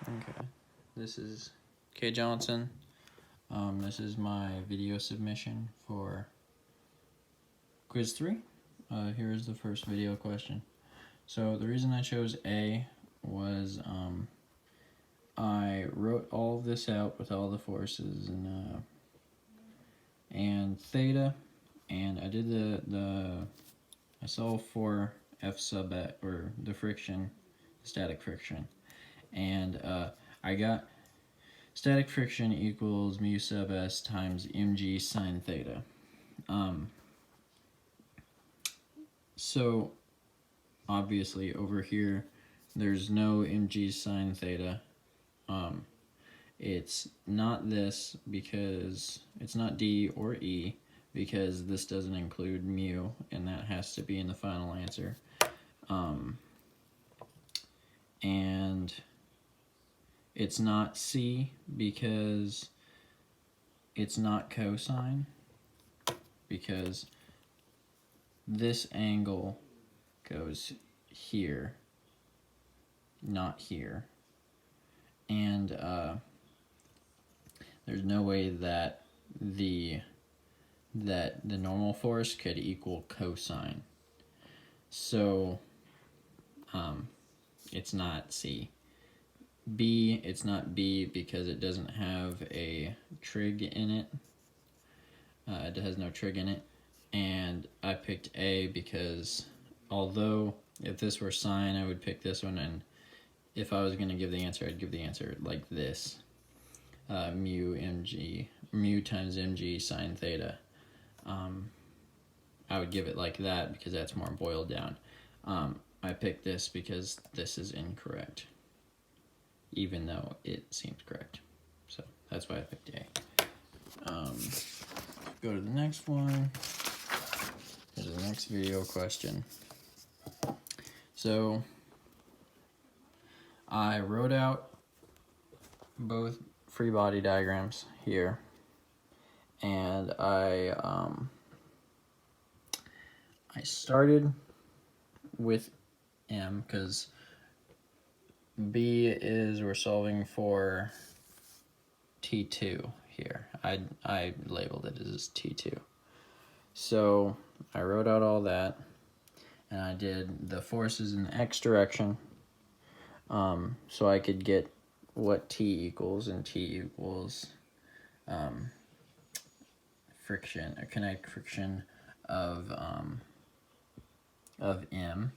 Okay, this is K Johnson. This is my video submission for quiz 3. Here's the first video question. So the reason I chose A was I wrote all of this out with all the forces and theta, and I did I solved for F sub A, or the friction, static friction, and I got static friction equals mu sub s times mg sine theta. So obviously over here there's no mg sine theta. It's not this because it's not D or E because this doesn't include mu, and that has to be in the final answer. And it's not C because it's not cosine, because this angle goes here, not here. And there's no way that the normal force could equal cosine. So it's not C. B, it's not B because it doesn't have a trig in it. It has no trig in it. And I picked A because although if this were sine, I would pick this one, and if I was going to give the answer, I'd give the answer like this. Mu times mg sine theta. I would give it like that because that's more boiled down. I picked this because this is incorrect, even though it seems correct. So that's why I picked A. Go to the next one. Here's the next video question. So I wrote out both free body diagrams here, and I started with M because B is we're solving for T2 here. I labeled it as T2. So I wrote out all that, and I did the forces in the x direction, so I could get what T equals, and T equals friction, or kinetic friction of M.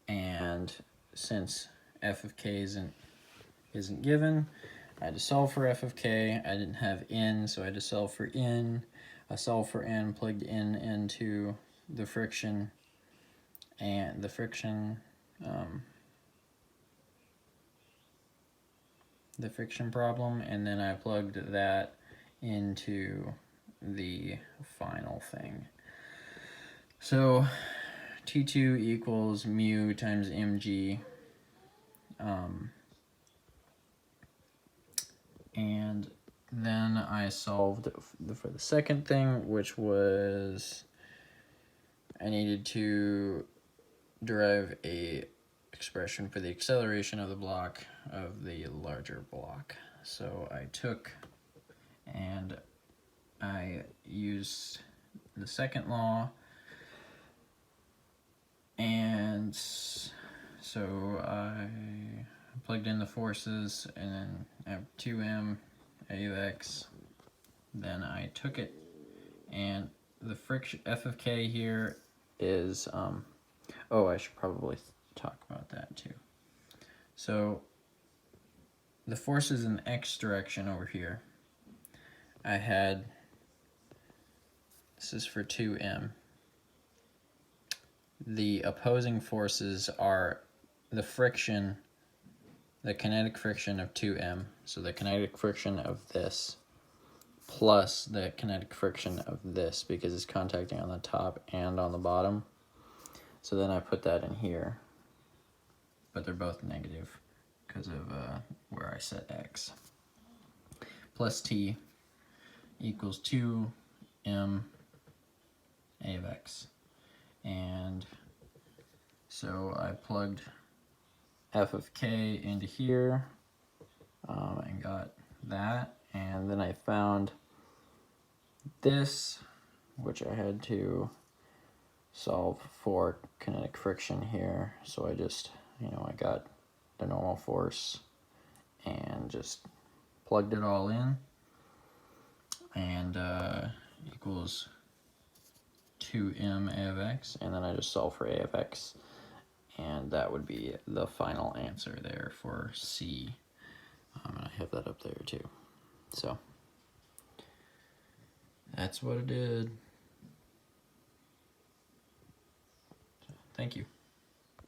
And since f of k isn't given, I had to solve for f of k. I didn't have n, so I had to solve for n. I solved for n, plugged n into the friction, and the friction problem, and then I plugged that into the final thing. So T2 equals mu times mg, and then I solved for the second thing, which was I needed to derive a expression for the acceleration of the block, of the larger block. So I took and I used the second law, and so I plugged in the forces, and then I have 2m a of x. Then I took it, and the friction f of k here is oh, I should probably talk about that too. So the forces in the x direction over here, I had, this is for 2m. The opposing forces are the friction, the kinetic friction of 2m, so the kinetic friction of this, plus the kinetic friction of this, because it's contacting on the top and on the bottom. So then I put that in here, but they're both negative because of where I set x. Plus t equals 2m a of x. And so I plugged f of k into here, and got that. And then I found this, which I had to solve for kinetic friction here. So I just, I got the normal force and just plugged it all in, and equals 2m a of x, and then I just solve for a of x, and that would be the final answer there for C. And I have that up there too. So that's what it did. Thank you.